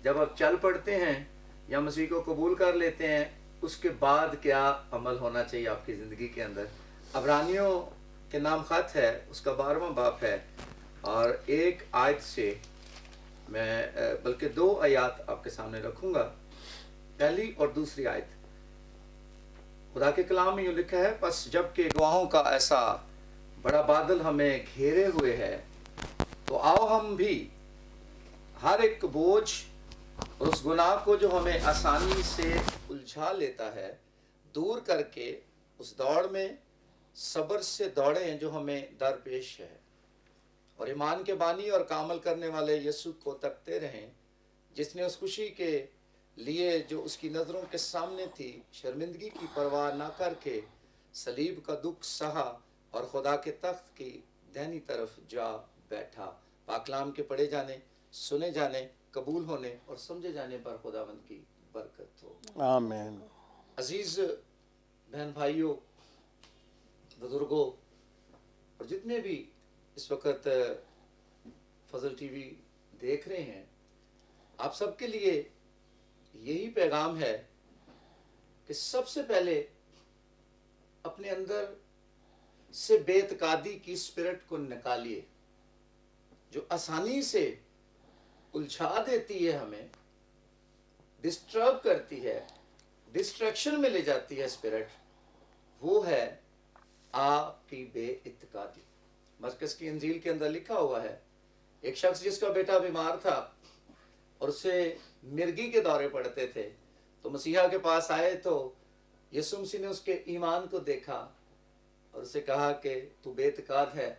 جب آپ چل پڑتے ہیں یا مسیح کو قبول کر لیتے ہیں اس کے بعد کیا عمل ہونا چاہیے آپ کی زندگی کے اندر. عبرانیوں کے نام خط ہے, اس کا 12واں باب ہے, اور ایک آیت سے میں بلکہ 2 آیات آپ کے سامنے رکھوں گا. پہلی اور دوسری آیت. خدا کے کلام میں یوں لکھا ہے, پس جب کہ گواہوں کا ایسا بڑا بادل ہمیں گھیرے ہوئے ہے تو آؤ ہم بھی ہر ایک بوجھ اور اس گناہ کو جو ہمیں آسانی سے الجھا لیتا ہے دور کر کے उस दौड़ में सब्र से दौड़ें जो हमें दरपेश है, और ईमान के बानी और कामल करने वाले यीशु को तकते रहें, जिसने उस खुशी के लिए जो उसकी नज़रों के सामने थी शर्मिंदगी की परवाह ना करके सलीब का दुख सहा और खुदा के तख्त की दाहिनी तरफ जा बैठा। पाकलाम के पढ़े जाने, सुने जाने, कबूल होने और समझे जाने पर खुदावंद की बरकत हो। आमीन। अजीज बहन भाइयों, बुजुर्गों और जितने भी इस वक्त फजल टीवी देख रहे हैं, आप सबके लिए यही पैगाम है कि सबसे पहले अपने अंदर से बेतकादी की स्पिरिट को निकालिए, जो आसानी से उलझा देती है, हमें डिस्टर्ब करती है, डिस्ट्रैक्शन में ले जाती है स्पिरिट। वो है आपकी बेइत्कादी। मरकज़ की इंजील के अंदर लिखा हुआ है, एक शख्स जिसका बेटा बीमार था और उसे मिर्गी के दौरे पड़ते थे, तो मसीहा के पास आए तो यीशु मसीह ने उसके ईमान को देखा और उसे कहा कि तू बेइत्काद है,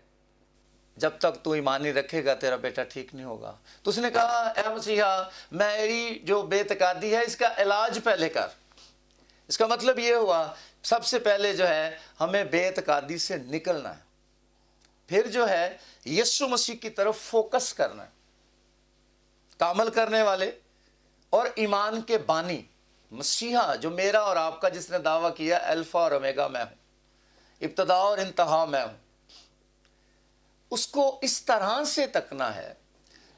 जब तक तू ईमान नहीं रखेगा तेरा बेटा ठीक नहीं होगा। तो उसने कहा, ऐ मसीहा, मेरी जो बेइत्कादी है इसका इलाज पहले कर। इसका मतलब ये हुआ, सबसे पहले जो है हमें बेइत्कादी से निकलना है, फिर जो है यीशु मसीह की तरफ फोकस करना है। कामल करने वाले और ईमान के बानी मसीहा, जो मेरा और आपका, जिसने दावा किया अल्फा और ओमेगा मैं हूं, इब्तदा और इंतहा मैं हूं, उसको इस तरह से तकना है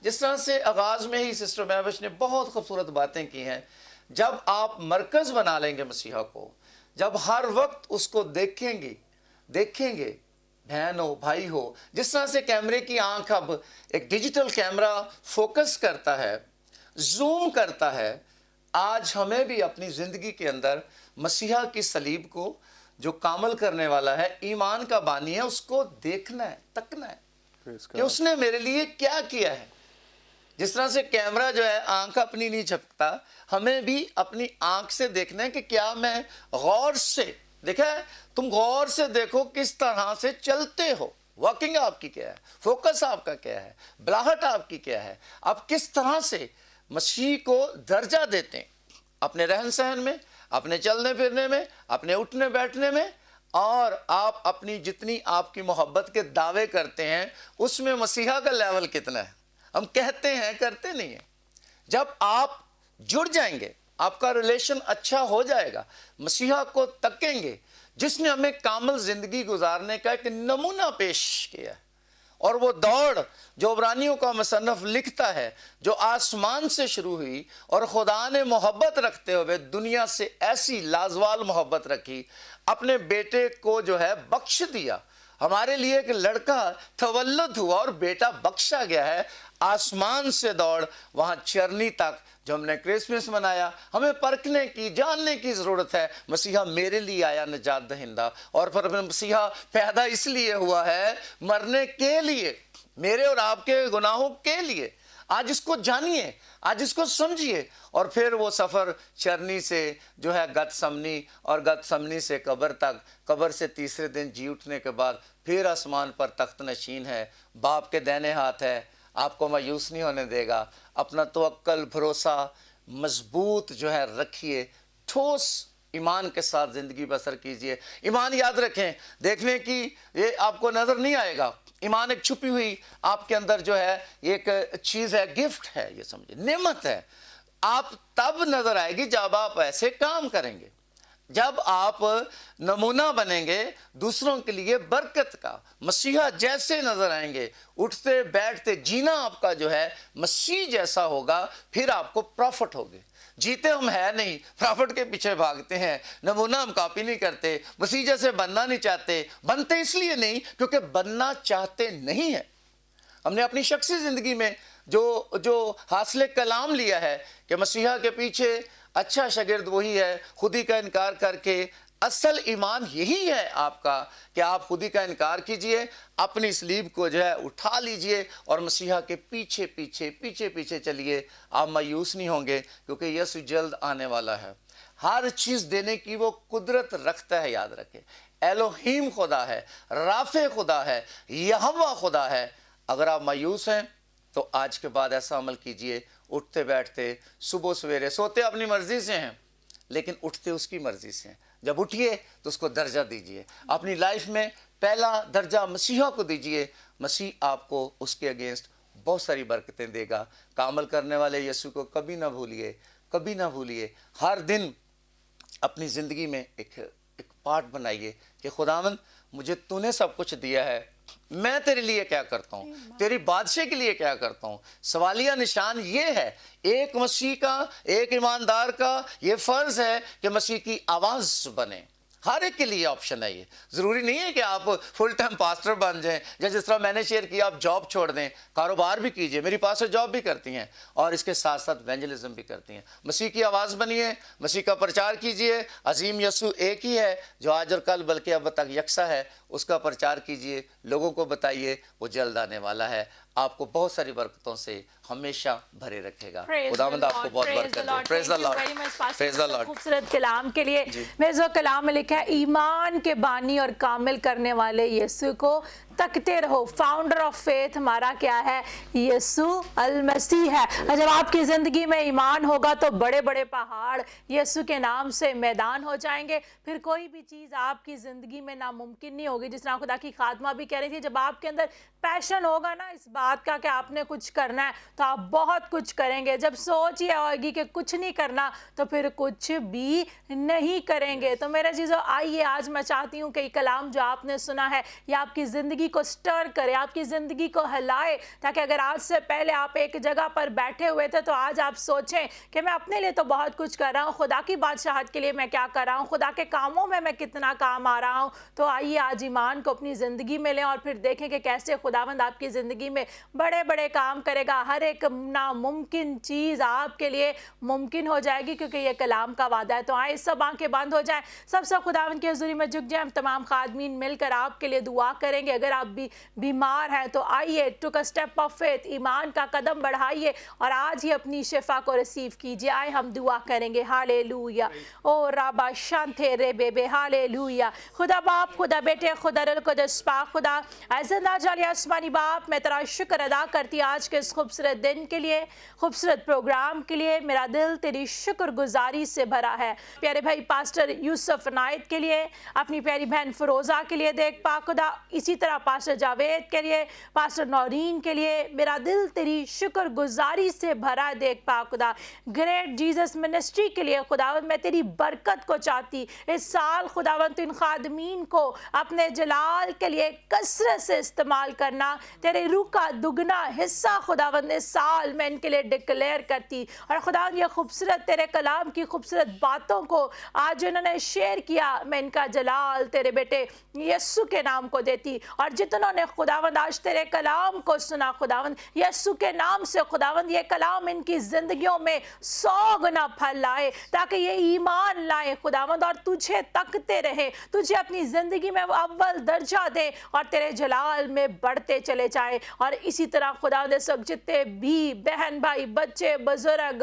जिस तरह से आगाज में ही सिस्टर महविश ने बहुत खूबसूरत बातें की हैं। जब आप मरकज बना लेंगे मसीहा को, जब हर वक्त उसको देखेंगे बहन हो भाई हो, जिस तरह से कैमरे की आंख अब एक डिजिटल कैमरा फोकस करता है, जूम करता है, आज हमें भी अपनी जिंदगी के अंदर मसीहा की सलीब को, जो कामल करने वाला है, ईमान का बानी है, उसको देखना है, तकना है कि उसने मेरे लिए क्या किया है। जिस तरह से कैमरा जो है आंख अपनी नहीं झपकता, हमें भी अपनी आंख से देखना है कि क्या मैं गौर से, देखा है, तुम गौर से देखो किस तरह से चलते हो, वॉकिंग आपकी क्या है, फोकस आपका क्या है, बुलाहट आपकी क्या है, आप किस तरह से मसीह को दर्जा देते हैं अपने रहन सहन में, अपने चलने फिरने में, अपने उठने बैठने में, और आप अपनी जितनी आपकी मोहब्बत के दावे करते हैं उसमें मसीहा का लेवल कितना है। हम कहते हैं, करते नहीं हैं। जब आप जुड़ जाएंगे, आपका रिलेशन अच्छा हो जाएगा, मसीहा को तकेंगे जिसने हमें कामल जिंदगी गुजारने का एक नमूना पेश किया है। और वो दौड़ जो इब्रानियों का मुसन्नफ लिखता है, जो आसमान से शुरू हुई और खुदा ने मोहब्बत रखते हुए दुनिया से ऐसी लाजवाल मोहब्बत रखी, अपने बेटे को जो है बख्श दिया। हमारे लिए एक लड़का तवल्लुद हुआ और बेटा बख्शा गया है। आसमान से दौड़ वहाँ चरनी तक जो हमने क्रिसमस मनाया, हमें परखने की, जानने की ज़रूरत है, मसीहा मेरे लिए आया निजात दहिंदा, और फिर मसीहा पैदा इसलिए हुआ है, मरने के लिए, मेरे और आपके गुनाहों के लिए। आज इसको जानिए, आज इसको समझिए, और फिर वो सफ़र चरनी से जो है गतसमनी, और गतसमनी से कब्र तक, कब्र से तीसरे दिन जी उठने के बाद फिर आसमान पर तख्त नशीन है, बाप के दाहिने हाथ है, आपको मायूस नहीं होने देगा। अपना तवक्कल, भरोसा मजबूत जो है रखिए, ठोस ईमान के साथ ज़िंदगी बसर कीजिए। ईमान याद रखें, देखने की ये आपको नज़र नहीं आएगा, ईमान एक छुपी हुई आपके अंदर जो है एक चीज़ है, गिफ्ट है, ये समझिए, नेमत है। आप तब नज़र आएगी जब आप ऐसे काम करेंगे, जब आप नमूना बनेंगे दूसरों के लिए बरकत का, मसीहा जैसे नजर आएंगे, उठते बैठते जीना आपका जो है मसीह जैसा होगा, फिर आपको प्रॉफिट होगे। जीते हम है नहीं, प्रॉफिट के पीछे भागते हैं, नमूना हम कॉपी नहीं करते, मसीह जैसे बनना नहीं चाहते, बनते इसलिए नहीं क्योंकि बनना चाहते नहीं है। हमने अपनी शख्सी ज़िंदगी में जो हासिल कलाम लिया है कि मसीहा के पीछे अच्छा शागिर्द वही है खुदी का इनकार करके। असल ईमान यही है आपका कि आप खुदी का इनकार कीजिए, अपनी सलीब को जो है उठा लीजिए और मसीहा के पीछे पीछे चलिए। आप मायूस नहीं होंगे क्योंकि यीशु जल्द आने वाला है। ہر چیز دینے کی وہ قدرت رکھتا ہے. یاد رکھے ایلوہیم خدا ہے, رافع خدا ہے, یہوہ خدا ہے. اگر آپ مایوس ہیں تو آج کے بعد ایسا عمل کیجئے, اٹھتے بیٹھتے صبح سویرے, سوتے اپنی مرضی سے ہیں لیکن اٹھتے اس کی مرضی سے ہیں. جب اٹھیے تو اس کو درجہ دیجئے, اپنی لائف میں پہلا درجہ مسیحا کو دیجئے. مسیح آپ کو اس کے اگینسٹ بہت ساری برکتیں دے گا. کامل کرنے والے یسوع کو کبھی نہ بھولیے, کبھی نہ بھولیے. ہر دن اپنی زندگی میں ایک پارٹ بنائیے کہ خداوند مجھے تو نے سب کچھ دیا ہے, میں تیرے لیے کیا کرتا ہوں, تیری بادشاہ کے لیے کیا کرتا ہوں. سوالیہ نشان یہ ہے, ایک مسیح کا, ایک ایماندار کا یہ فرض ہے کہ مسیح کی آواز بنے. ہر ایک کے لیے آپشن ہے. یہ ضروری نہیں ہے کہ آپ فل ٹائم پاسٹر بن جائیں, یا جس طرح میں نے شیئر کیا آپ جاب چھوڑ دیں, کاروبار بھی کیجئے. میری پاسٹر جاب بھی کرتی ہیں اور اس کے ساتھ ساتھ ایونجلزم بھی کرتی ہیں. مسیح کی آواز بنیے, مسیح کا پرچار کیجئے. عظیم یسوع ایک ہی ہے جو آج اور کل بلکہ اب تک یکساں ہے, اس کا پرچار کیجئے, لوگوں کو بتائیے وہ جلد آنے والا ہے, آپ کو بہت ساری برکتوں سے ہمیشہ بھرے رکھے گا. خداوند آپ کو بہت برکت دے. پریز دی لارڈ, پریز دی لارڈ. خوبصورت کلام کے لیے میزو کلام میں لکھا ہے, ایمان کے بانی اور کامل کرنے والے یسوع کو تکتے رہو. فاؤنڈر آف فیتھ ہمارا کیا ہے؟ یسوع المسیح ہے. جب آپ کی زندگی میں ایمان ہوگا تو بڑے بڑے پہاڑ یسوع کے نام سے میدان ہو جائیں گے. پھر کوئی بھی چیز آپ کی زندگی میں ناممکن نہیں ہوگی. جس طرح خدا کی خادمہ بھی کہہ رہی تھی, جب آپ کے اندر پیشن ہوگا نا اس بات کا کہ آپ نے کچھ کرنا ہے تو آپ بہت کچھ کریں گے. جب سوچ یہ ہوگی کہ کچھ نہیں کرنا تو پھر کچھ بھی نہیں کریں گے. تو میرے چیزوں آئیے, آج میں چاہتی ہوں کہ یہ کلام جو آپ نے سنا ہے یہ آپ کی زندگی کو سٹر کرے, آپ کی زندگی کو ہلائے, تاکہ اگر آج سے پہلے آپ ایک جگہ پر بیٹھے ہوئے تھے تو آج آپ سوچیں کہ میں اپنے لیے تو بہت کچھ کر رہا ہوں, خدا کی بادشاہت کے لیے میں کیا کر رہا ہوں, خدا کے کاموں میں کتنا کام آ رہا ہوں. تو آئیے آج ایمان کو اپنی زندگی میں لیں اور پھر دیکھیں کہ کیسے خداوند آپ کی زندگی میں بڑے بڑے کام کرے گا. ہر ایک ناممکن چیز آپ کے لیے ممکن ہو جائے گی کیونکہ یہ کلام کا وعدہ ہے. تو آئے سب آنکھیں بند ہو جائیں, سب خداوند کی حضوری میں جھک جائیں. ہم تمام خادمین مل کر آپ کے لیے دعا کریں گے. اگر آپ بھی بیمار ہیں تو آئیے, ٹوک اے اسٹیپ آف فیتھ, ایمان کا قدم بڑھائیے اور آج ہی اپنی شفا کو ریسیو کیجیے. آئے ہم دعا کریں گے. ہالےلویا. او رابا شانتے رے بے, ہالےلویا. خدا باپ, خدا بیٹے, خدا روح القدس پاک خدا, اے زندہ جالی آسمانی باپ, میں تیرا شکر ادا کرتی آج کے اس خوبصورت دن کے لیے, خوبصورت پروگرام کے لیے. میرا دل تیری شکر گزاری سے بھرا ہے. پیارے بھائی پاسٹر یوسف عنایت کے لیے, اپنی پیاری بہن فروزہ کے لیے دیکھ پاک خدا, اسی طرح پاسٹر جاوید کے لیے, پاسٹر نورین کے لیے, میرا دل تیری شکر گزاری سے بھرا ہے دیکھ پاک خدا. گریٹ جیزس منسٹری کے لیے خداوند میں تیری برکت کو چاہتی. اس سال خداوند تو ان خادمین کو اپنے جلال کے لیے کثرت سے استعمال کرنا. تیرے روح کا دگنا حصہ خداوند اس سال میں ان کے لیے ڈکلیئر کرتی. اور خداوند یہ خوبصورت تیرے کلام کی خوبصورت باتوں کو آج انہوں نے شیئر کیا, میں ان کا جلال تیرے بیٹے یسوع کے نام کو دیتی. اور جتنوں نے خداوند آج تیرے کلام کو سنا خداوند یسوع کے نام سے, خداوند یہ کلام ان کی زندگیوں میں 100 گنا پھل لائے, تاکہ یہ ایمان لائے خداوند اور تجھے تکتے رہے, تجھے اپنی زندگی میں اول درجہ دے اور تیرے جلال میں بڑھتے چلے جائے. اور اسی طرح خداوند اس وقت جتنے بھی بہن بھائی بچے بزرگ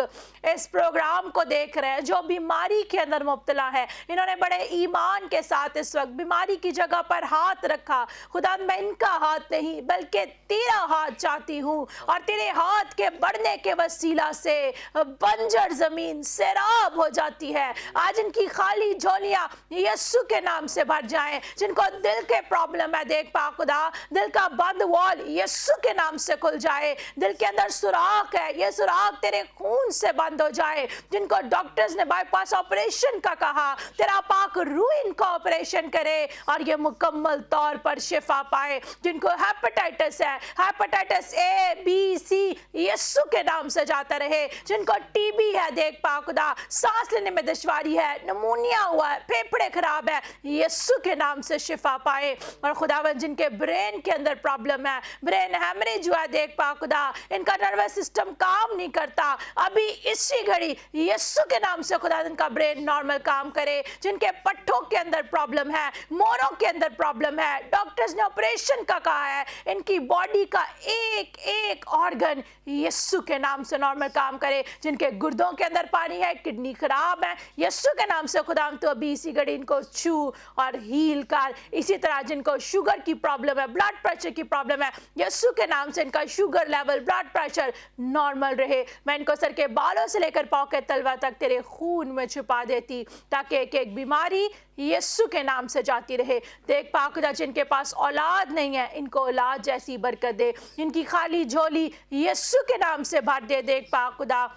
اس پروگرام کو دیکھ رہے ہیں جو بیماری کے اندر مبتلا ہے, انہوں نے بڑے ایمان کے ساتھ اس وقت بیماری کی جگہ پر ہاتھ رکھا. خدا میں ان کا ہاتھ نہیں بلکہ تیرا ہاتھ چاہتی ہوں, اور تیرے ہاتھ کے بڑھنے کے وسیلہ سے بنجر زمین سیراب ہو جاتی ہے. آج ان کی خالی جھولیاں یسوع کے نام سے بھر جائیں. جن کو دل کے پرابلم ہے دیکھ پا خدا, دل کا بند وال یسوع کے نام سے کھل جائے. دل کے اندر سوراخ ہے, یہ سوراخ تیرے خون سے بند ہو جائے. جن کو ڈاکٹرز نے بائی پاس آپریشن کا کہا, تیرا پاک روح ان کو آپریشن کرے اور یہ مکمل طور پر شفا پائے. جن کو ہیپاٹائٹس ہے, ہیپاٹائٹس اے بی سی یسوع کے نام سے جاتا رہے. جن کو ٹی بی ہے دیکھ پا خدا, سانس لینے میں دشواری ہے, نمونیا ہوا ہے, پھیپھڑے خراب ہے, یسوع کے نام سے شفا پائے. اور خداوند جن کے برین کے اندر پرابلم ہے, برین ہیمریج ہوا ہے دیکھ پا خدا, ان کا نروس سسٹم کام نہیں کرتا, ابھی اسی گھڑی یسوع کے نام سے خداوند کا برین نارمل کام کرے. جن کے پٹھوں کے اندر پرابلم ہے, موروں کے اندر پرابلم ہے, ڈاکٹرز نے ऑपरेशन का कहा है, इनकी बॉडी का एक एक ऑर्गन यीशु के नाम से नॉर्मल काम करे। जिनके गुर्दों के अंदर पानी है, किडनी खराब है, यीशु के नाम से खुदा तो अभी इसी घड़ी इनको छू और हील कर। इसी तरह जिनको शुगर की प्रॉब्लम है, ब्लड प्रेशर की प्रॉब्लम है, यीशु के नाम से इनका sugar level, blood pressure normal रहे। मैं इनको सर के बालों से लेकर पांव के तलवा तक तेरे खून में छुपा देती, ताकि एक एक बीमारी यीशु के नाम से जाती रहे। देख पा खुदा जिनके पास औलाद नहीं है, इनको औलाद जैसी बरकत दे। इनकी खाली झोली यीशु के नाम से भर दे। देख पा खुदा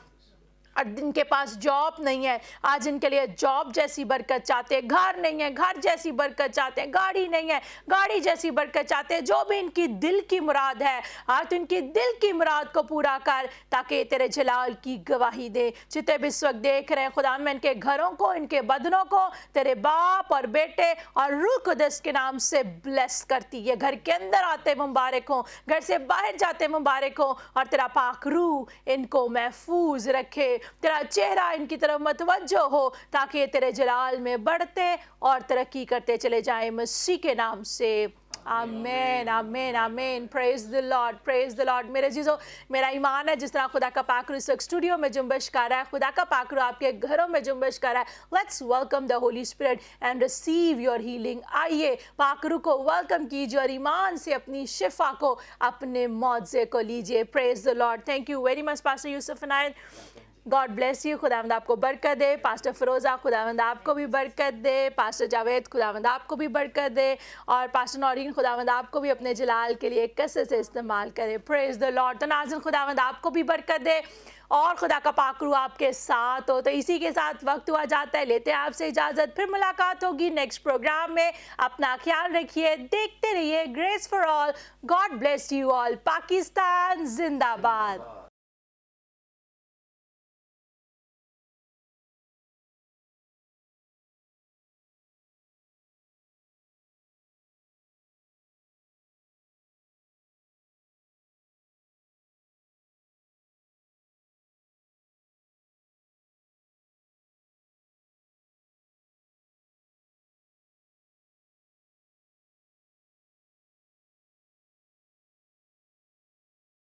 और जिनके पास जॉब नहीं है, आज इनके लिए जॉब जैसी बरकत चाहते हैं। घर नहीं है, घर जैसी बरकत चाहते हैं। गाड़ी नहीं है, गाड़ी जैसी बरकत चाहते हैं। जो भी इनकी दिल की मुराद है, आज तो इनकी दिल की मुराद को पूरा कर, ताकि तेरे जलाल की गवाही दे। जितने भी इस वक्त देख रहे हैं खुदा, मैं इनके घरों को, इनके बदनों को तेरे बाप और बेटे और रूह कुदस के नाम से ब्लेस करती है। घर के अंदर आते मुबारक हो, घर से बाहर जाते मुबारक हो, और तेरा पाक रूह इनको महफूज रखे। तेरा चेहरा इनकी तरफ मतवज्जो हो, ताकि ये तेरे जलाल में बढ़ते और तरक्की करते चले जाएं, मसीह के नाम से आमीन आमीन आमीन। Praise the Lord, praise the Lord. मेरे जीजो, मेरा ईमान है जिस तरह खुदा का पाकरू इस वक्त स्टूडियो में जुम्बश कर रहा है, खुदा का पाकरू आपके घरों में जुम्बश कर रहा है। Let's welcome the Holi spirit and receive your healing. आइए पाकरू को वेलकम कीजिए और ईमान से अपनी शिफा को, अपने मौजे को लीजिए। Praise the Lord. Thank you very much pastor Yusuf Inayat, God bless you. खुदावंद आपको बरकत दे। पास्टर फिरोजा, खुदावंद आपको भी बरकत दे। पास्टर जावेद, खुदावंद आपको भी बरकत दे। और पास्टर नौरीन, खुदावंद आपको भी अपने जलाल के लिए कसरत से इस्तेमाल करे। Praise the Lord. तो नाज़रीन, खुदावंद आपको भी बरकत दे और खुदा का पाकरू आपके साथ हो। तो इसी के साथ वक्त हुआ जाता है, लेते हैं आपसे इजाज़त। फिर मुलाकात होगी नेक्स्ट प्रोग्राम में। अपना ख्याल रखिए, देखते रहिए grace for all. God bless you all. Pakistan जिंदाबाद।